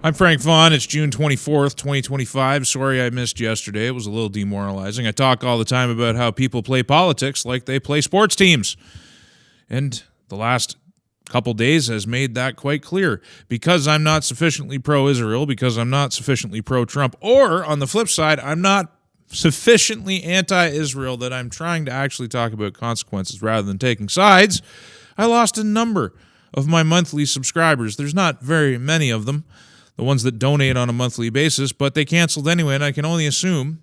I'm Frank Vaughn. It's June 24th, 2025. Sorry I missed yesterday. It was a little demoralizing. I talk all the time about how people play politics like they play sports teams. And the last couple days has made that quite clear. Because I'm not sufficiently pro-Israel, because I'm not sufficiently pro-Trump, or on the flip side, I'm not sufficiently anti-Israel that I'm trying to actually talk about consequences rather than taking sides, I lost a number of my monthly subscribers. There's not very many of them, the ones that donate on a monthly basis, but they canceled anyway, and I can only assume,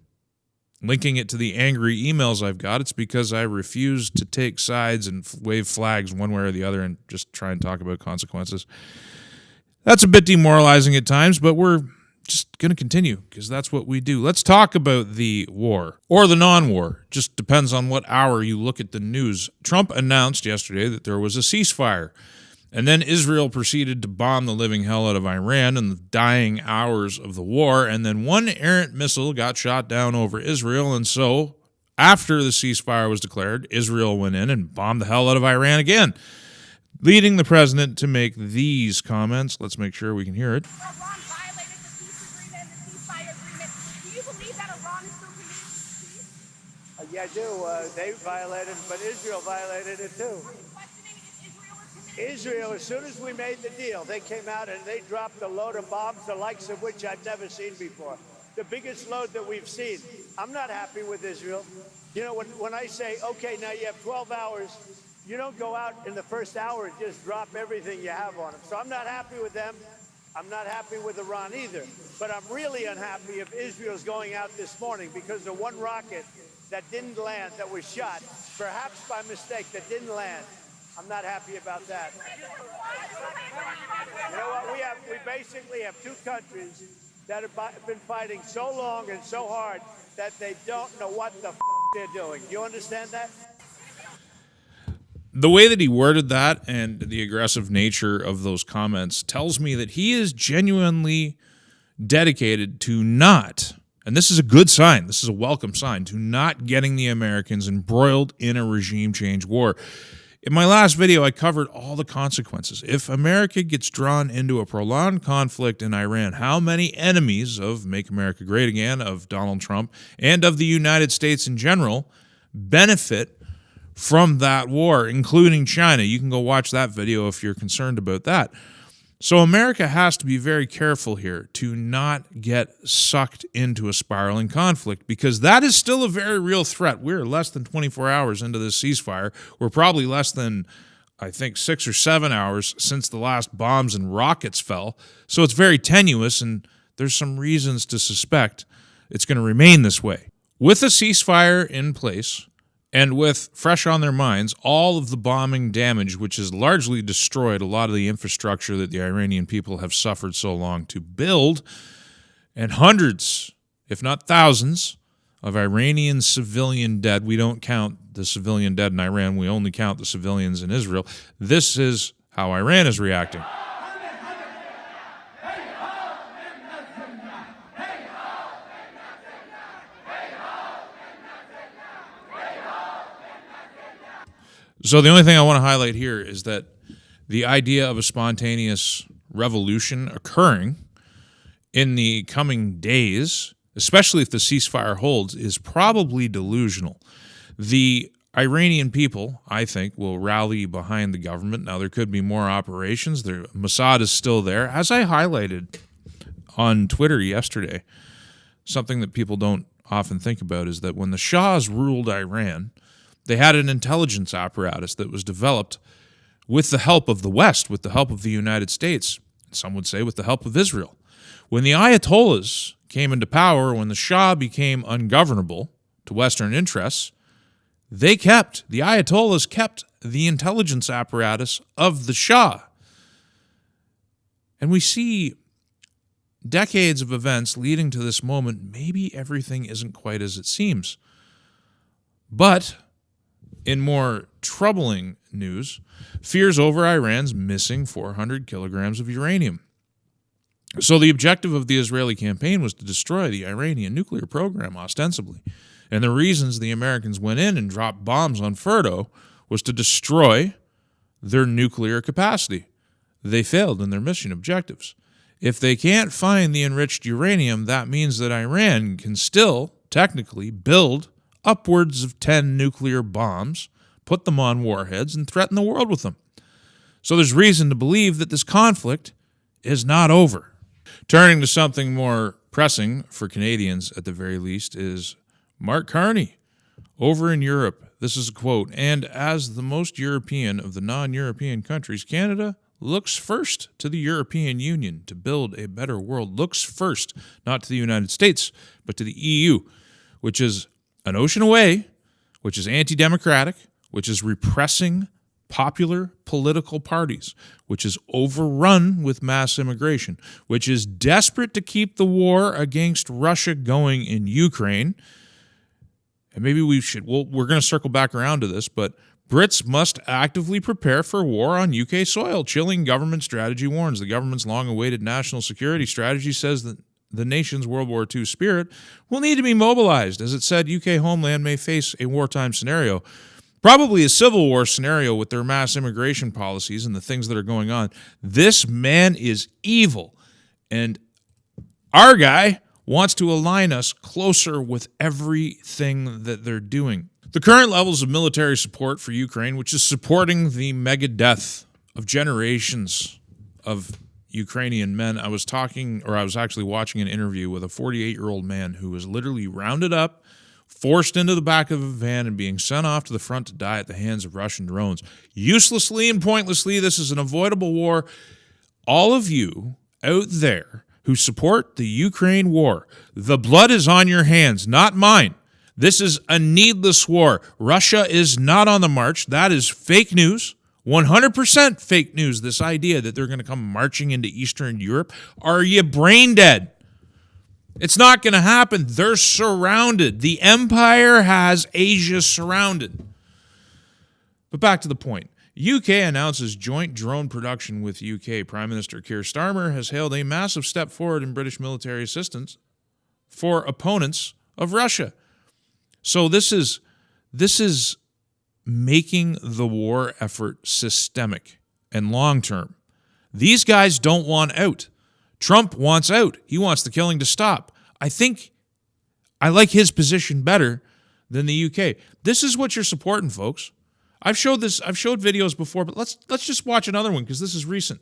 linking it to the angry emails I've got, it's because I refuse to take sides and wave flags one way or the other and just try and talk about consequences. That's a bit demoralizing at times, but we're just going to continue because that's what we do. Let's talk about the war or the non-war. Just depends on what hour you look at the news. Trump announced yesterday that there was a ceasefire. And then Israel proceeded to bomb the living hell out of Iran in the dying hours of the war. And then one errant missile got shot down over Israel. And so after the ceasefire was declared, Israel went in and bombed the hell out of Iran again, leading the president to make these comments. Let's make sure we can hear it. Iran violated the peace agreement and the ceasefire agreement. Do you believe that Iran is still committed to peace? Yeah, I do. They violated it, but Israel violated it too. Israel, as soon as we made the deal, they came out and they dropped a load of bombs, the likes of which I've never seen before. The biggest load that we've seen. I'm not happy with Israel. You know, when I say, okay, now you have 12 hours, you don't go out in the first hour and just drop everything you have on them. So I'm not happy with them. I'm not happy with Iran either. But I'm really unhappy if Israel's going out this morning because the one rocket that didn't land, that was shot, perhaps by mistake, that didn't land. I'm not happy about that. You know what? We basically have two countries that have been fighting so long and so hard that they don't know what the they're doing. Do you understand that? The way that he worded that and the aggressive nature of those comments tells me that he is genuinely dedicated to not, and this is a good sign, this is a welcome sign, to not getting the Americans embroiled in a regime change war. In my last video, I covered all the consequences. If America gets drawn into a prolonged conflict in Iran, how many enemies of Make America Great Again, of Donald Trump, and of the United States in general benefit from that war, including China? You can go watch that video if you're concerned about that. So America has to be very careful here to not get sucked into a spiraling conflict, because that is still a very real threat. We're less than 24 hours into this ceasefire. We're probably less than, I think, 6 or 7 hours since the last bombs and rockets fell. So it's very tenuous, and there's some reasons to suspect it's going to remain this way. With a ceasefire in place, and with fresh on their minds all of the bombing damage, which has largely destroyed a lot of the infrastructure that the Iranian people have suffered so long to build, and hundreds, if not thousands, of Iranian civilian dead. We don't count the civilian dead in Iran. We only count the civilians in Israel. This is how Iran is reacting. So the only thing I want to highlight here is that the idea of a spontaneous revolution occurring in the coming days, especially if the ceasefire holds, is probably delusional. The Iranian people, I think, will rally behind the government. Now, there could be more operations. Mossad is still there. As I highlighted on Twitter yesterday, something that people don't often think about is that when the Shahs ruled Iran, they had an intelligence apparatus that was developed with the help of the West, with the help of the United States, some would say with the help of Israel. When the Ayatollahs came into power, when the Shah became ungovernable to Western interests, the Ayatollahs kept the intelligence apparatus of the Shah. And we see decades of events leading to this moment. Maybe everything isn't quite as it seems. But in more troubling news, fears over Iran's missing 400 kilograms of uranium. So the objective of the Israeli campaign was to destroy the Iranian nuclear program, ostensibly. And the reasons the Americans went in and dropped bombs on Fordo was to destroy their nuclear capacity. They failed in their mission objectives. If they can't find the enriched uranium, that means that Iran can still, technically, build upwards of 10 nuclear bombs, put them on warheads, and threaten the world with them. So there's reason to believe that this conflict is not over. Turning to something more pressing for Canadians, at the very least, is Mark Carney over in Europe. This is a quote, "And as the most European of the non-European countries, Canada looks first to the European Union to build a better world." Looks first, not to the United States, but to the EU, which is an ocean away, which is anti-democratic, which is repressing popular political parties, which is overrun with mass immigration, which is desperate to keep the war against Russia going in Ukraine. And maybe we're going to circle back around to this, but Brits must actively prepare for war on UK soil. Chilling government strategy warns. The government's long-awaited national security strategy says that the nation's World War II spirit will need to be mobilized. As it said, UK homeland may face a wartime scenario, probably a civil war scenario with their mass immigration policies and the things that are going on. This man is evil, and our guy wants to align us closer with everything that they're doing. The current levels of military support for Ukraine, which is supporting the mega death of generations of Ukrainian men. I was actually watching an interview with a 48-year-old man who was literally rounded up, forced into the back of a van, and being sent off to the front to die at the hands of Russian drones. Uselessly and pointlessly, this is an avoidable war. All of you out there who support the Ukraine war, the blood is on your hands, not mine. This is a needless war. Russia is not on the march. That is fake news. 100% fake news, this idea that they're going to come marching into Eastern Europe. Are you brain dead? It's not going to happen. They're surrounded. The empire has Asia surrounded. But back to the point. UK announces joint drone production with UK. Prime Minister Keir Starmer has hailed a massive step forward in British military assistance for opponents of Russia. So this is making the war effort systemic and long-term. These guys don't want out. Trump wants out. He wants the killing to stop. I think I like his position better than the UK. This is what you're supporting, folks. I've showed videos before, but let's just watch another one because this is recent.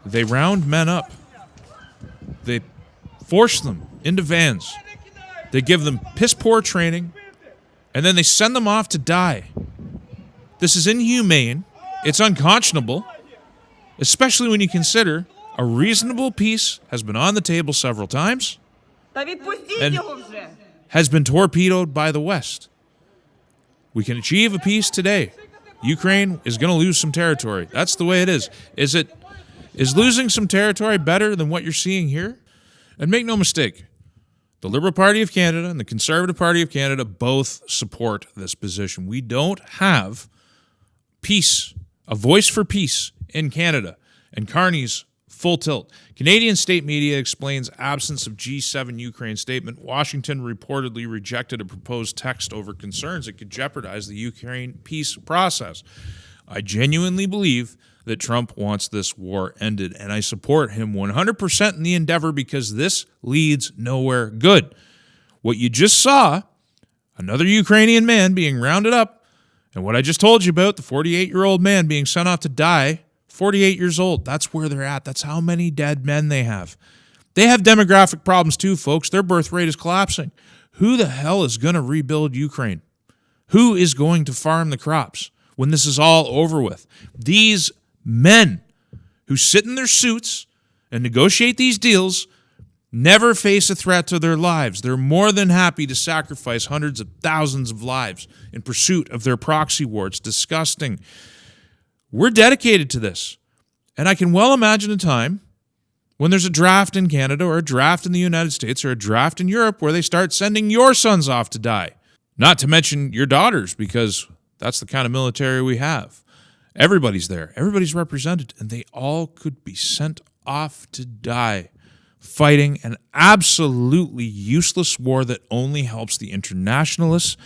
They round men up. They force them into vans. They give them piss-poor training, and then they send them off to die. This is inhumane. It's unconscionable, especially when you consider a reasonable peace has been on the table several times and has been torpedoed by the West. We can achieve a peace today. Ukraine is going to lose some territory. That's the way it is. Is losing some territory better than what you're seeing here? And make no mistake, the Liberal Party of Canada and the Conservative Party of Canada both support this position. We don't have peace, a voice for peace in Canada, and Carney's full tilt. Canadian state media explains absence of G7 Ukraine statement. Washington reportedly rejected a proposed text over concerns it could jeopardize the Ukraine peace process. I genuinely believe that Trump wants this war ended, and I support him 100% in the endeavor because this leads nowhere good. What you just saw, another Ukrainian man being rounded up, and what I just told you about, the 48-year-old man being sent off to die, 48 years old, that's where they're at. That's how many dead men they have. They have demographic problems too, folks. Their birth rate is collapsing. Who the hell is going to rebuild Ukraine? Who is going to farm the crops when this is all over with? These men who sit in their suits and negotiate these deals never face a threat to their lives. They're more than happy to sacrifice hundreds of thousands of lives in pursuit of their proxy war. It's disgusting. We're dedicated to this. And I can well imagine a time when there's a draft in Canada or a draft in the United States or a draft in Europe where they start sending your sons off to die. Not to mention your daughters, because that's the kind of military we have. Everybody's there. Everybody's represented, and they all could be sent off to die fighting an absolutely useless war that only helps the internationalists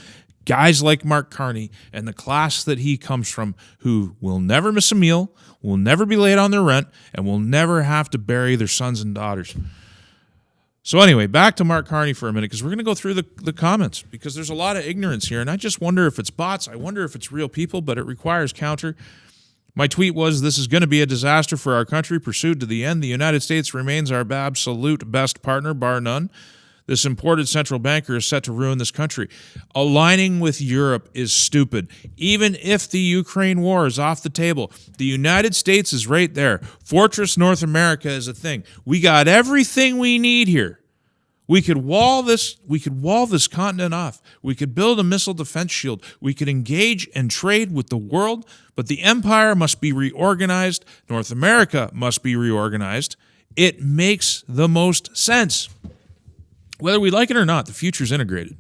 guys like Mark Carney and the class that he comes from, who will never miss a meal, will never be late on their rent, and will never have to bury their sons and daughters. So anyway, back to Mark Carney for a minute, because we're going to go through the comments, because there's a lot of ignorance here, and I just wonder if it's bots. I wonder if it's real people, but it requires counter. My tweet was, this is going to be a disaster for our country, pursued to the end. The United States remains our absolute best partner, bar none. This imported central banker is set to ruin this country. Aligning with Europe is stupid. Even if the Ukraine war is off the table, the United States is right there. Fortress North America is a thing. We got everything we need here. We could wall this continent off. We could build a missile defense shield. We could engage and trade with the world, but the empire must be reorganized. North America must be reorganized. It makes the most sense. Whether we like it or not, the future's integrated.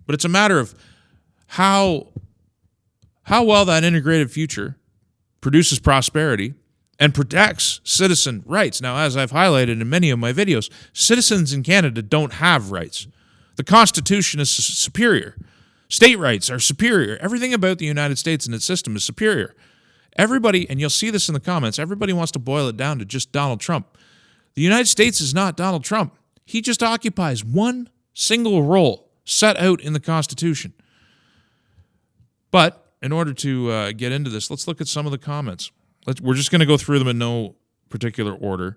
But it's a matter of how well that integrated future produces prosperity and protects citizen rights. Now, as I've highlighted in many of my videos, citizens in Canada don't have rights. The Constitution is superior. State rights are superior. Everything about the United States and its system is superior. Everybody, and you'll see this in the comments, everybody wants to boil it down to just Donald Trump. The United States is not Donald Trump. He just occupies one single role set out in the Constitution. But in order to get into this, let's look at some of the comments. We're just going to go through them in no particular order.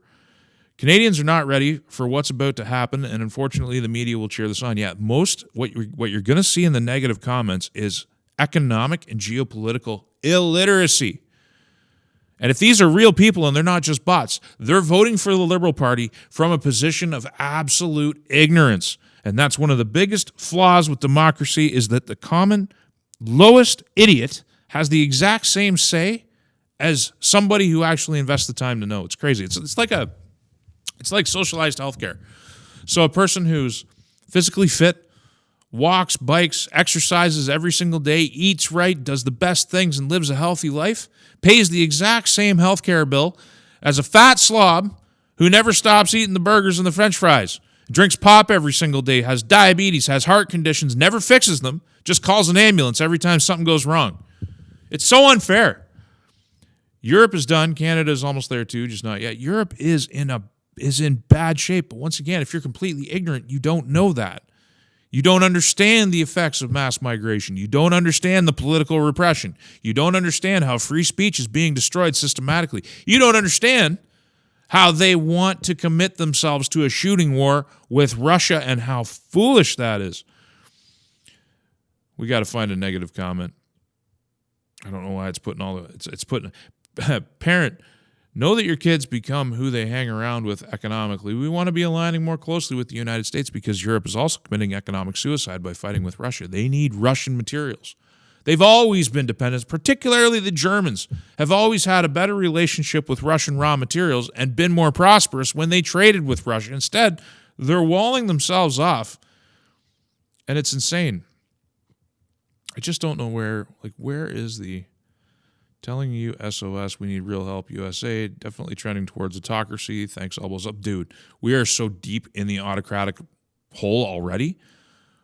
Canadians are not ready for what's about to happen, and unfortunately, the media will cheer this on. Yeah, what you're going to see in the negative comments is economic and geopolitical illiteracy. And if these are real people and they're not just bots, they're voting for the Liberal Party from a position of absolute ignorance. And that's one of the biggest flaws with democracy, is that the common lowest idiot has the exact same say as somebody who actually invests the time to know. It's crazy. It's like socialized healthcare. So a person who's physically fit, walks, bikes, exercises every single day, eats right, does the best things, and lives a healthy life, pays the exact same healthcare bill as a fat slob who never stops eating the burgers and the French fries, drinks pop every single day, has diabetes, has heart conditions, never fixes them, just calls an ambulance every time something goes wrong. It's so unfair. Europe is done. Canada is almost there too, just not yet. Europe is in bad shape. But once again, if you're completely ignorant, you don't know that. You don't understand the effects of mass migration. You don't understand the political repression. You don't understand how free speech is being destroyed systematically. You don't understand how they want to commit themselves to a shooting war with Russia and how foolish that is. We got to find a negative comment. I don't know why it's putting all the... It's putting... Parent, know that your kids become who they hang around with economically. We want to be aligning more closely with the United States because Europe is also committing economic suicide by fighting with Russia. They need Russian materials. They've always been dependent, particularly the Germans, have always had a better relationship with Russian raw materials and been more prosperous when they traded with Russia. Instead, they're walling themselves off, and it's insane. I just don't know where is the... Telling you SOS, we need real help, USA, definitely trending towards autocracy. Thanks, elbows up. Dude, we are so deep in the autocratic hole already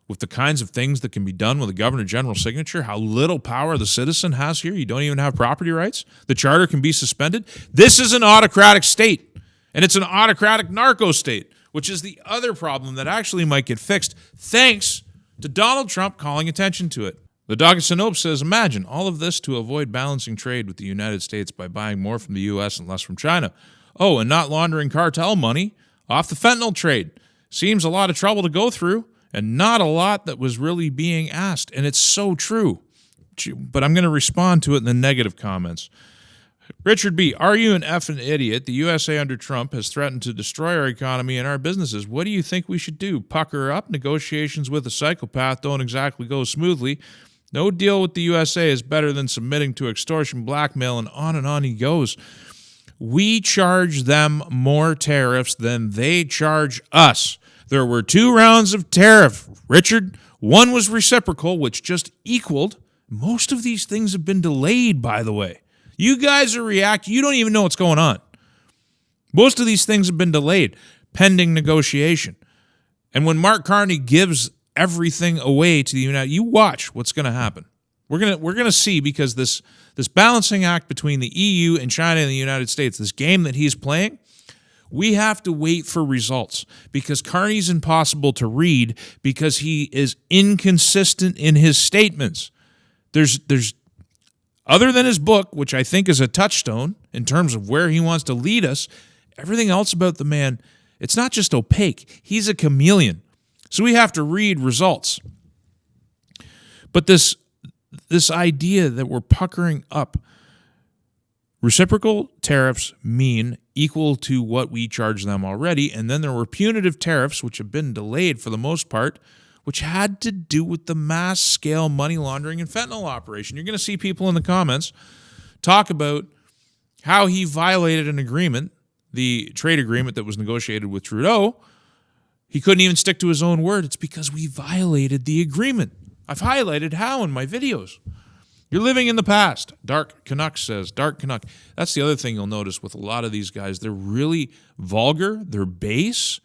with the kinds of things that can be done with a governor general signature, how little power the citizen has here. You don't even have property rights. The charter can be suspended. This is an autocratic state, and it's an autocratic narco state, which is the other problem that actually might get fixed thanks to Donald Trump calling attention to it. The Dog of Sinope says, imagine all of this to avoid balancing trade with the United States by buying more from the U.S. and less from China. Oh, and not laundering cartel money off the fentanyl trade. Seems a lot of trouble to go through and not a lot that was really being asked. And it's so true. But I'm going to respond to it in the negative comments. Richard B., are you an effing idiot? The USA under Trump has threatened to destroy our economy and our businesses. What do you think we should do? Pucker up? Negotiations with a psychopath don't exactly go smoothly. No deal with the USA is better than submitting to extortion, blackmail, and on he goes. We charge them more tariffs than they charge us. There were 2 rounds of tariff, Richard. One was reciprocal, which just equaled. Most of these things have been delayed, by the way. You guys are reacting. You don't even know what's going on. Most of these things have been delayed, pending negotiation. And when Mark Carney gives everything away to the United. You watch what's going to happen. We're gonna see, because this balancing act between the EU and China and the United States, this game that he's playing, we have to wait for results, because Carney's impossible to read because he is inconsistent in his statements. There's other than his book, which I think is a touchstone in terms of where he wants to lead us, everything else about the man, it's not just opaque. He's a chameleon. So we have to read results. But this idea that we're puckering up, reciprocal tariffs mean equal to what we charge them already, and then there were punitive tariffs, which have been delayed for the most part, which had to do with the mass-scale money laundering and fentanyl operation. You're going to see people in the comments talk about how he violated an agreement, the trade agreement that was negotiated with Trudeau. He couldn't even stick to his own word. It's because we violated the agreement. I've highlighted how in my videos. You're living in the past. Dark Canuck says. Dark Canuck. That's the other thing you'll notice with a lot of these guys. They're really vulgar. They're base.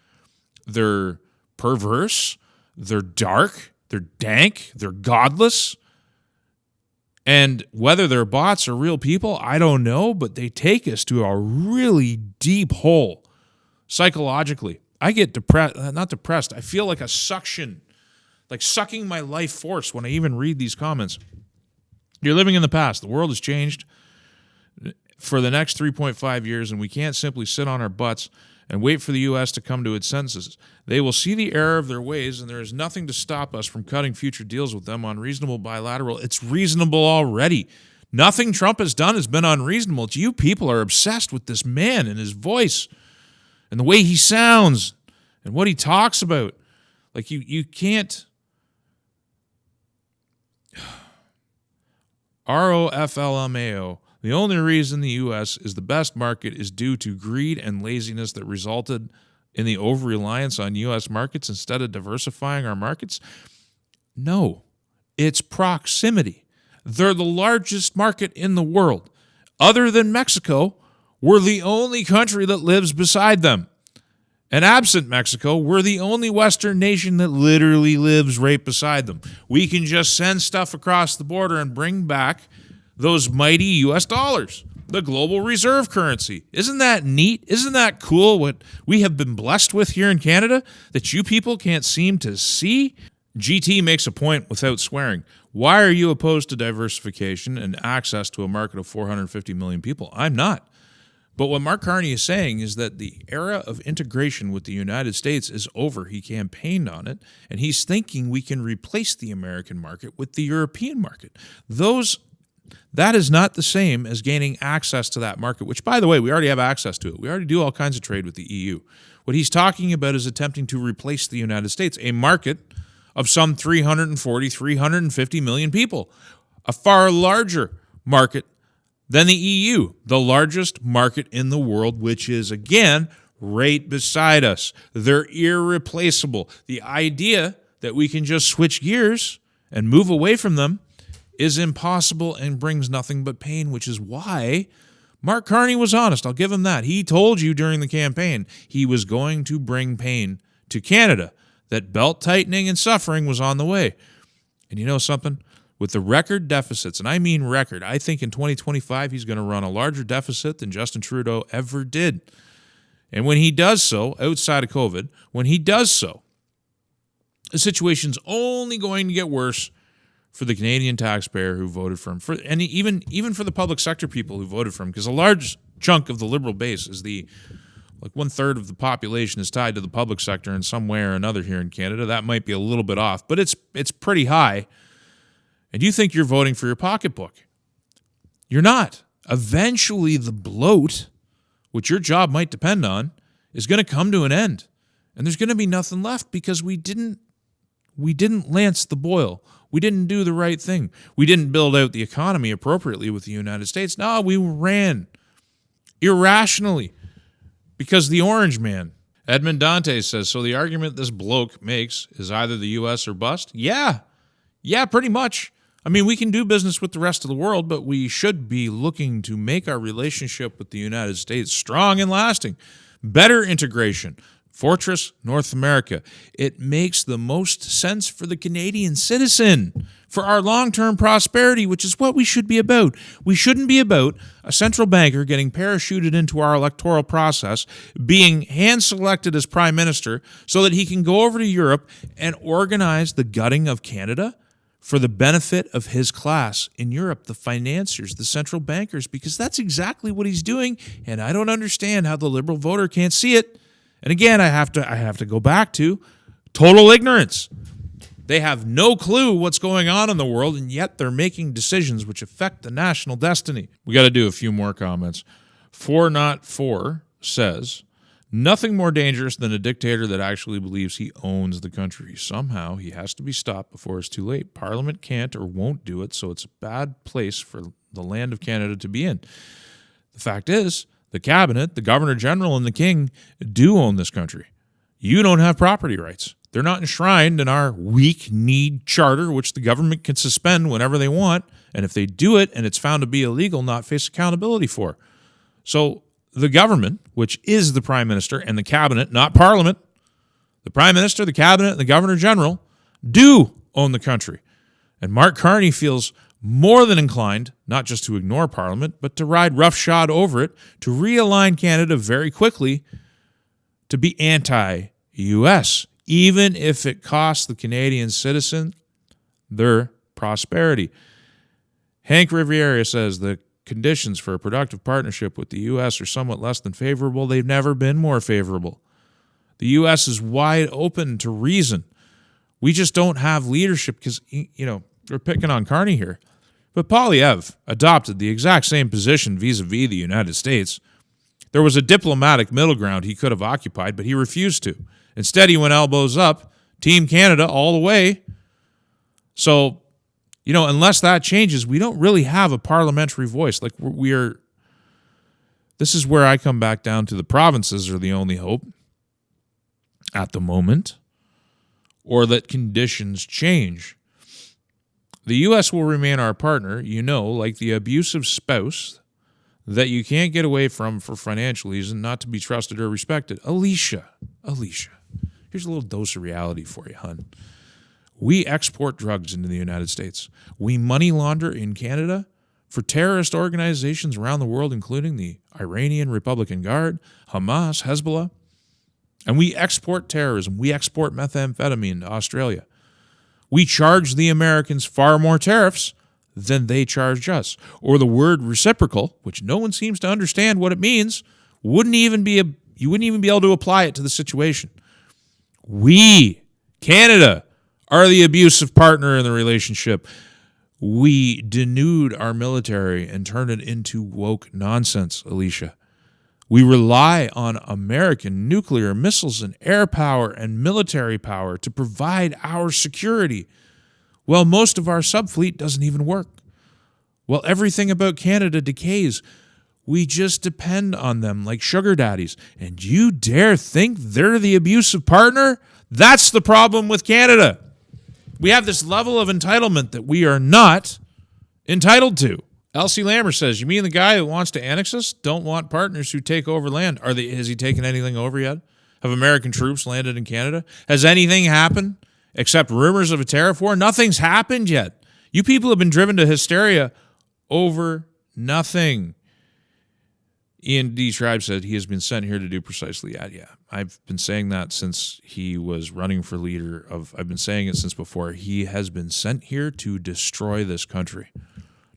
They're perverse. They're dark. They're dank. They're godless. And whether they're bots or real people, I don't know, but they take us to a really deep hole psychologically. I get not depressed. I feel like a suction, like sucking my life force when I even read these comments. You're living in the past. The world has changed for the next 3.5 years, and we can't simply sit on our butts and wait for the U.S. to come to its senses. They will see the error of their ways, and there is nothing to stop us from cutting future deals with them on reasonable bilateral. It's reasonable already. Nothing Trump has done has been unreasonable. It's you people are obsessed with this man and his voice and the way he sounds and what he talks about. Like you can't... ROFLMAO. The only reason the U.S. is the best market is due to greed and laziness that resulted in the over-reliance on U.S. markets instead of diversifying our markets. No, it's proximity. They're the largest market in the world. Other than Mexico, we're the only country that lives beside them. And absent Mexico, we're the only Western nation that literally lives right beside them. We can just send stuff across the border and bring back those mighty U.S. dollars, the global reserve currency. Isn't that neat? Isn't that cool what we have been blessed with here in Canada that you people can't seem to see? GT makes a point without swearing. Why are you opposed to diversification and access to a market of 450 million people? I'm not. But what Mark Carney is saying is that the era of integration with the United States is over. He campaigned on it, and he's thinking we can replace the American market with the European market. That is not the same as gaining access to that market, which, by the way, we already have access to it. We already do all kinds of trade with the EU. What he's talking about is attempting to replace the United States, a market of some 350 million people, a far larger market than the EU, the largest market in the world, which is, again, right beside us. They're irreplaceable. The idea that we can just switch gears and move away from them is impossible and brings nothing but pain, which is why Mark Carney was honest. I'll give him that. He told you during the campaign he was going to bring pain to Canada, that belt tightening and suffering was on the way. And you know something? With the record deficits, and I mean record, I think in 2025 he's going to run a larger deficit than Justin Trudeau ever did. And when he does so, outside of COVID, when he does so, the situation's only going to get worse for the Canadian taxpayer who voted for him, and even for the public sector people who voted for him, because a large chunk of the Liberal base is like 1/3 of the population is tied to the public sector in some way or another here in Canada. That might be a little bit off, but it's pretty high. And you think you're voting for your pocketbook. You're not. Eventually, the bloat, which your job might depend on, is going to come to an end. And there's going to be nothing left because we didn't lance the boil. We didn't do the right thing. We didn't build out the economy appropriately with the United States. No, we ran irrationally because the orange man. Edmund Dante says, so the argument this bloke makes is either the U.S. or bust? Yeah, pretty much. I mean, we can do business with the rest of the world, but we should be looking to make our relationship with the United States strong and lasting. Better integration, Fortress North America. It makes the most sense for the Canadian citizen, for our long-term prosperity, which is what we should be about. We shouldn't be about a central banker getting parachuted into our electoral process, being hand-selected as prime minister so that he can go over to Europe and organize the gutting of Canada for the benefit of his class in Europe, the financiers, the central bankers, because that's exactly what he's doing, and I don't understand how the Liberal voter can't see it. And again, I have to go back to total ignorance. They have no clue what's going on in the world, and yet they're making decisions which affect the national destiny. We got to do a few more comments. 404 says, nothing more dangerous than a dictator that actually believes he owns the country. Somehow he has to be stopped before it's too late. Parliament can't or won't do it, so it's a bad place for the land of Canada to be in. The fact is, the cabinet, the governor general, and the king do own this country. You don't have property rights. They're not enshrined in our weak-kneed charter, which the government can suspend whenever they want, and if they do it and it's found to be illegal, not face accountability for. So the government, which is the prime minister and the cabinet, not parliament, the prime minister, the cabinet, and the governor general do own the country. And Mark Carney feels more than inclined, not just to ignore Parliament, but to ride roughshod over it, to realign Canada very quickly to be anti-U.S., even if it costs the Canadian citizen their prosperity. Hank Riviera says the conditions for a productive partnership with the U.S. are somewhat less than favorable. They've never been more favorable. The U.S. is wide open to reason. We just don't have leadership because, we're picking on Carney here. But Polyev adopted the exact same position vis-a-vis the United States. There was a diplomatic middle ground he could have occupied, but he refused to. Instead, he went elbows up, Team Canada all the way. So, unless that changes, we don't really have a parliamentary voice. This is where I come back down to the provinces are the only hope at the moment, or that conditions change. The U.S. will remain our partner, like the abusive spouse that you can't get away from for financial reasons, not to be trusted or respected. Alicia, here's a little dose of reality for you, hun. We export drugs into the United States. We money launder in Canada for terrorist organizations around the world, including the Iranian Republican Guard, Hamas, Hezbollah. And we export terrorism. We export methamphetamine to Australia. We charge the Americans far more tariffs than they charge us. Or the word reciprocal, which no one seems to understand what it means, you wouldn't even be able to apply it to the situation. We, Canada, are the abusive partner in the relationship. We denude our military and turn it into woke nonsense, Alicia. We rely on American nuclear missiles and air power and military power to provide our security. Well, most of our subfleet doesn't even work. Well, everything about Canada decays. We just depend on them like sugar daddies. And you dare think they're the abusive partner? That's the problem with Canada. We have this level of entitlement that we are not entitled to. Elsie Lammer says, you mean the guy who wants to annex us don't want partners who take over land? Has he taken anything over yet? Have American troops landed in Canada? Has anything happened except rumors of a tariff war? Nothing's happened yet. You people have been driven to hysteria over nothing. Ian D. Tribe said he has been sent here to do precisely that. Yeah, I've been saying that since he was running for leader I've been saying it since before. He has been sent here to destroy this country,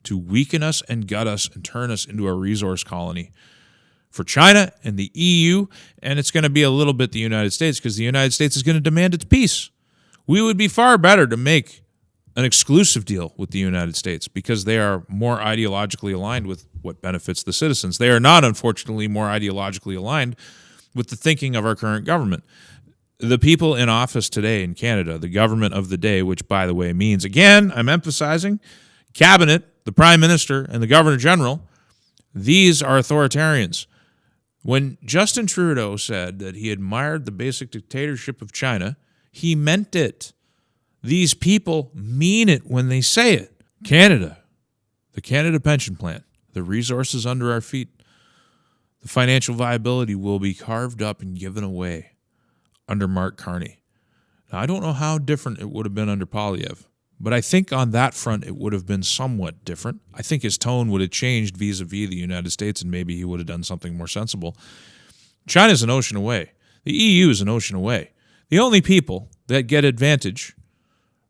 to weaken us and gut us and turn us into a resource colony for China and the EU, and it's going to be a little bit the United States because the United States is going to demand its peace. We would be far better to make an exclusive deal with the United States because they are more ideologically aligned with what benefits the citizens. They are not, unfortunately, more ideologically aligned with the thinking of our current government. The people in office today in Canada, the government of the day, which, by the way, means, again, I'm emphasizing, cabinet, the prime minister, and the governor general, these are authoritarians. When Justin Trudeau said that he admired the basic dictatorship of China, he meant it. These people mean it when they say it. Canada, the Canada Pension Plan, the resources under our feet, the financial viability will be carved up and given away. under Mark Carney. Now, I don't know how different it would have been under Polyev, but I think on that front it would have been somewhat different. I think his tone would have changed vis-a-vis the United States, and maybe he would have done something more sensible. China's an ocean away. The EU is an ocean away. The only people that get advantage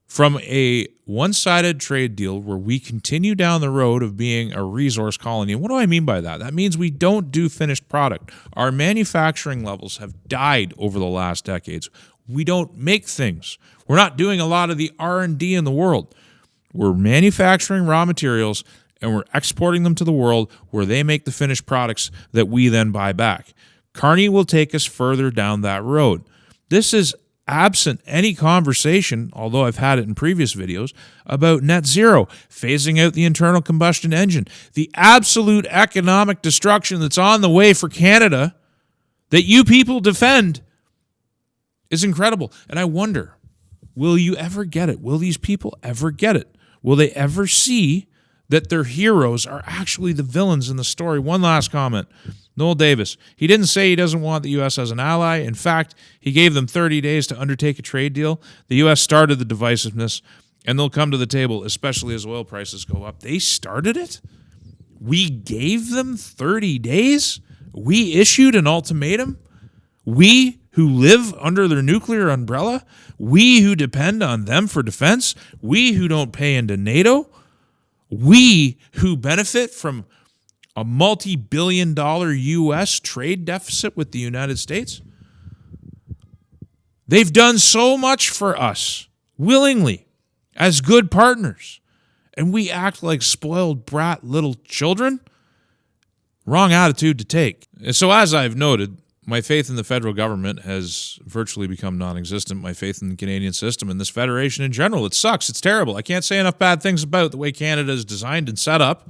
from a one-sided trade deal where we continue down the road of being a resource colony. And what do I mean by that? That means we don't do finished product. Our manufacturing levels have died over the last decades. We don't make things. We're not doing a lot of the R&D in the world. We're manufacturing raw materials and we're exporting them to the world where they make the finished products that we then buy back. Carney will take us further down that road. This is absent any conversation, although I've had it in previous videos, about net zero, phasing out the internal combustion engine, the absolute economic destruction that's on the way for Canada that you people defend is incredible. And I wonder, will you ever get it? Will these people ever get it? Will they ever see that their heroes are actually the villains in the story? One last comment. Noel Davis, he didn't say he doesn't want the U.S. as an ally. In fact, he gave them 30 days to undertake a trade deal. The U.S. started the divisiveness, and they'll come to the table, especially as oil prices go up. They started it? We gave them 30 days? We issued an ultimatum? We who live under their nuclear umbrella? We who depend on them for defense? We who don't pay into NATO? We who benefit from a multi-billion-dollar U.S. trade deficit with the United States? They've done so much for us, willingly, as good partners, and we act like spoiled brat little children? Wrong attitude to take. And so as I've noted, my faith in the federal government has virtually become non-existent. My faith in the Canadian system and this federation in general, it sucks. It's terrible. I can't say enough bad things about the way Canada is designed and set up.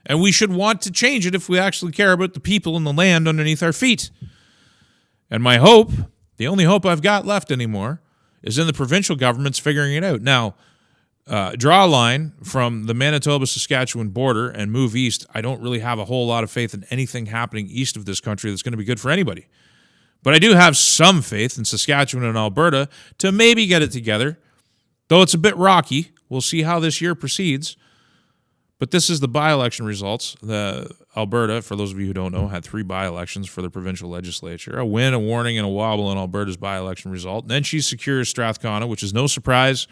And we should want to change it if we actually care about the people and the land underneath our feet. And my hope, the only hope I've got left anymore, is in the provincial governments figuring it out. Now, draw a line from the Manitoba-Saskatchewan border and move east. I don't really have a whole lot of faith in anything happening east of this country that's going to be good for anybody. But I do have some faith in Saskatchewan and Alberta to maybe get it together, though it's a bit rocky. We'll see how this year proceeds. But this is the by-election results. The Alberta, for those of you who don't know, had 3 by-elections for the provincial legislature. A win, a warning, and a wobble in Alberta's by-election result. And then she secures Strathcona, which is no surprise,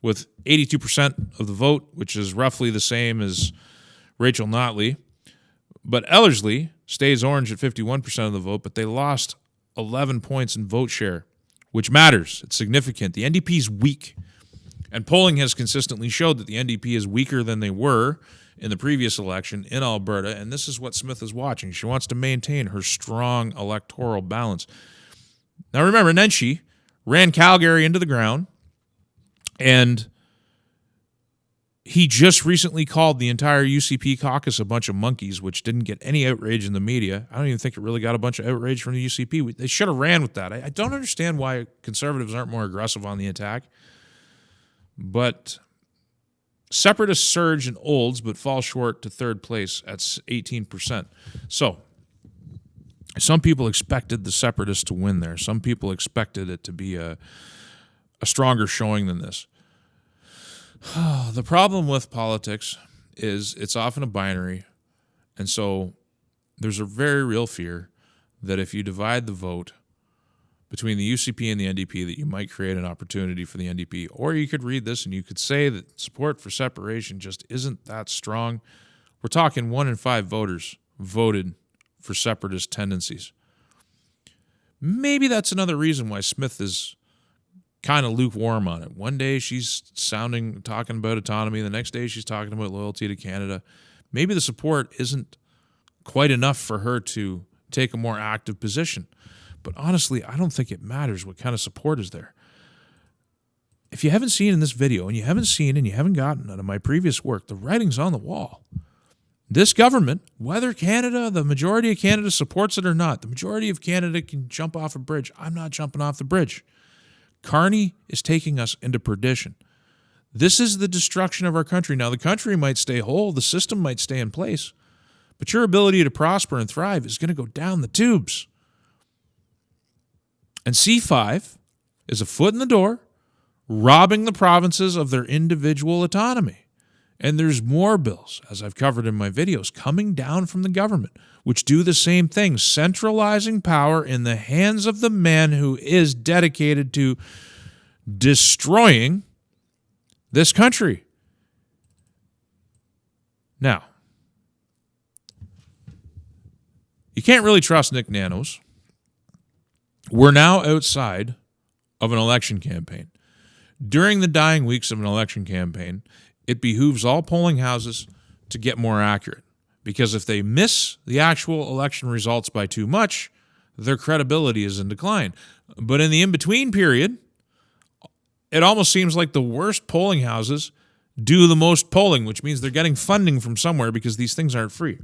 with 82% of the vote, which is roughly the same as Rachel Notley. But Ellerslie stays orange at 51% of the vote, but they lost 11 points in vote share, which matters. It's significant. The NDP is weak. And polling has consistently showed that the NDP is weaker than they were in the previous election in Alberta, and this is what Smith is watching. She wants to maintain her strong electoral balance. Now remember, Nenshi ran Calgary into the ground, and he just recently called the entire UCP caucus a bunch of monkeys, which didn't get any outrage in the media. I don't even think it really got a bunch of outrage from the UCP. They should have ran with that. I don't understand why conservatives aren't more aggressive on the attack. But separatists surge in Olds, but fall short to third place at 18%. So some people expected the separatists to win there. Some people expected it to be a stronger showing than this. The problem with politics is it's often a binary. And so there's a very real fear that if you divide the vote between the UCP and the NDP, that you might create an opportunity for the NDP. Or you could read this and you could say that support for separation just isn't that strong. We're talking 1 in 5 voters voted for separatist tendencies. Maybe that's another reason why Smith is kind of lukewarm on it. One day she's talking about autonomy. The next day she's talking about loyalty to Canada. Maybe the support isn't quite enough for her to take a more active position. But honestly, I don't think it matters what kind of support is there. If you haven't seen in this video, and you haven't gotten out of my previous work, the writing's on the wall. This government, whether Canada, the majority of Canada supports it or not, the majority of Canada can jump off a bridge. I'm not jumping off the bridge. Carney is taking us into perdition. This is the destruction of our country. Now, the country might stay whole, the system might stay in place, but your ability to prosper and thrive is going to go down the tubes. And C5 is a foot in the door, robbing the provinces of their individual autonomy. And there's more bills, as I've covered in my videos, coming down from the government, which do the same thing, centralizing power in the hands of the man who is dedicated to destroying this country. Now, you can't really trust Nick Nanos. We're now outside of an election campaign. During the dying weeks of an election campaign, it behooves all polling houses to get more accurate, because if they miss the actual election results by too much, their credibility is in decline. But in the in-between period, it almost seems like the worst polling houses do the most polling, which means they're getting funding from somewhere because these things aren't free.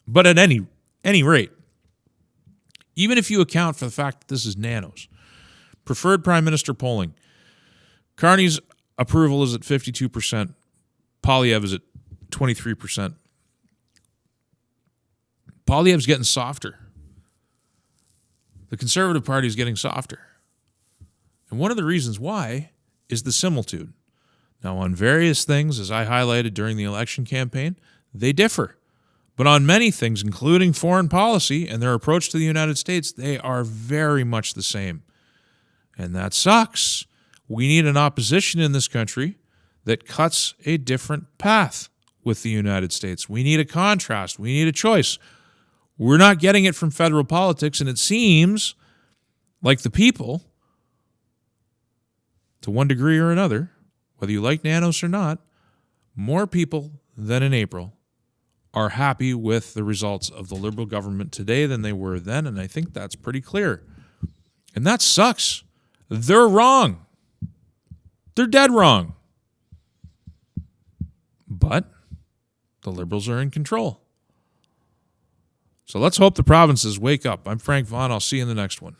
But at any rate, even if you account for the fact that this is Nanos, preferred prime minister polling, Carney's approval is at 52%. Poilievre is at 23%. Poilievre's getting softer. The Conservative Party is getting softer. And one of the reasons why is the similitude. Now, on various things, as I highlighted during the election campaign, they differ. But on many things, including foreign policy and their approach to the United States, they are very much the same. And that sucks. We need an opposition in this country that cuts a different path with the United States. We need a contrast. We need a choice. We're not getting it from federal politics, and it seems like the people, to one degree or another, whether you like Nanos or not, more people than in April are happy with the results of the Liberal government today than they were then, and I think that's pretty clear. And that sucks. They're wrong. They're dead wrong. But the Liberals are in control. So let's hope the provinces wake up. I'm Frank Vaughn. I'll see you in the next one.